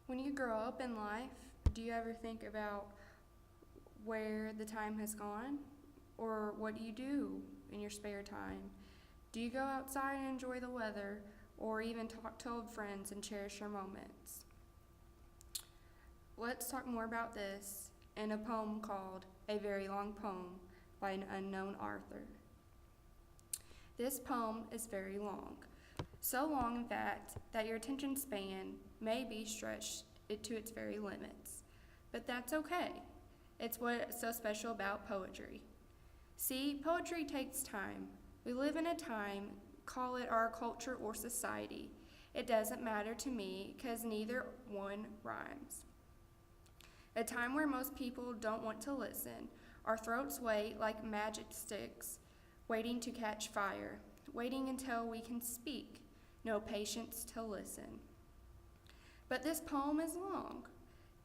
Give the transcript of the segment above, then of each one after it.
When you grow up in life, do you ever think about where the time has gone? Or what do you do in your spare time? Do you go outside and enjoy the weather, or even talk to old friends and cherish your moments? Let's talk more about this in a poem called A Very Long Poem by an unknown author. This poem is very long, so long in fact that your attention span may be stretched to its very limits. But that's okay. It's what's so special about poetry. See, poetry takes time. We live in a time, call it our culture or society. It doesn't matter to me because neither one rhymes. A time where most people don't want to listen. Our throats wait like magic sticks, waiting to catch fire, waiting until we can speak. No patience to listen. But this poem is long.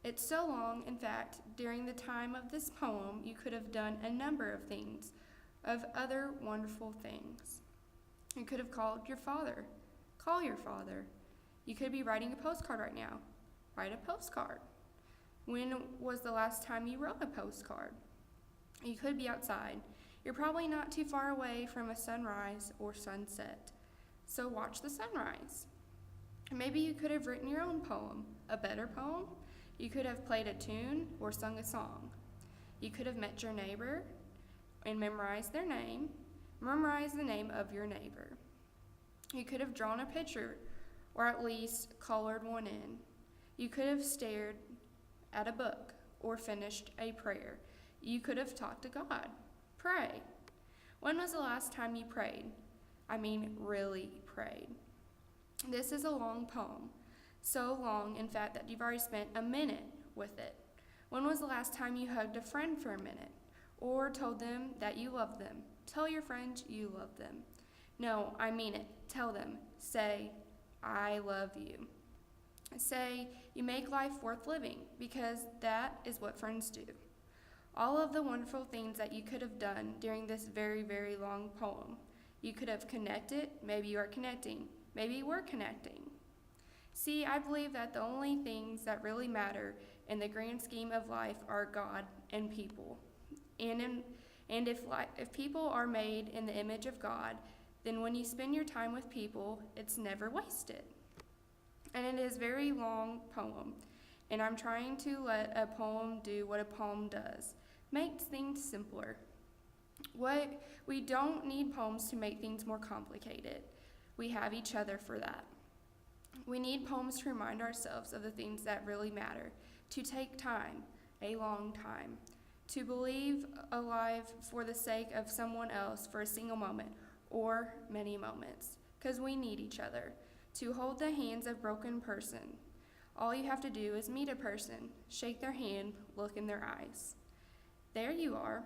It's so long, in fact, during the time of this poem, you could have done a number of things, of other wonderful things. You could have called your father. Call your father. You could be writing a postcard right now. Write a postcard. When was the last time you wrote a postcard? You could be outside. You're probably not too far away from a sunrise or sunset, so watch the sunrise. Maybe you could have written your own poem, a better poem. You could have played a tune or sung a song. You could have met your neighbor and memorized their name. Memorize the name of your neighbor. You could have drawn a picture or at least colored one in. You could have stared at a book or finished a prayer. You could have talked to God. Pray. When was the last time you prayed? I mean, really prayed. This is a long poem. So long, in fact, that you've already spent a minute with it. When was the last time you hugged a friend for a minute? Or told them that you love them? Tell your friends you love them. No, I mean it. Tell them. Say, I love you. Say, you make life worth living, because that is what friends do. All of the wonderful things that you could have done during this very, very long poem. You could have connected. Maybe you are connecting. Maybe you were connecting. See, I believe that the only things that really matter in the grand scheme of life are God and people. And if people are made in the image of God, then when you spend your time with people, it's never wasted. And it is a very long poem, and I'm trying to let a poem do what a poem does, makes things simpler. We don't need poems to make things more complicated. We have each other for that. We need poems to remind ourselves of the things that really matter, to take time, a long time, to believe alive for the sake of someone else for a single moment or many moments, because we need each other, to hold the hands of a broken person. All you have to do is meet a person, shake their hand, look in their eyes. There you are.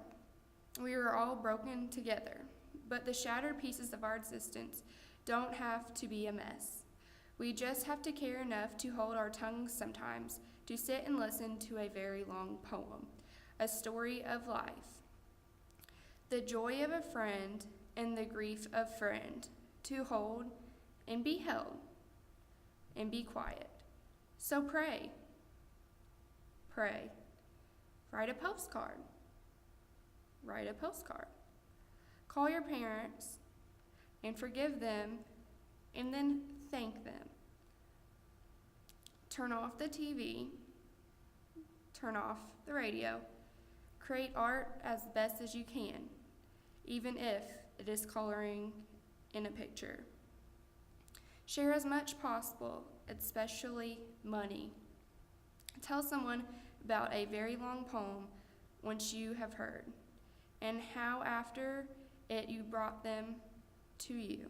We are all broken together, but the shattered pieces of our existence don't have to be a mess. We just have to care enough to hold our tongues sometimes, to sit and listen to a very long poem, a story of life. The joy of a friend and the grief of a friend, to hold and be held and be quiet. So pray. Pray. Write a postcard. Write a postcard. Call your parents and forgive them, and then thank them. Turn off the TV. Turn off the radio. Create art as best as you can, even if it is coloring in a picture. Share as much possible, especially money. Tell someone about a very long poem once you have heard, and how after it you brought them to you.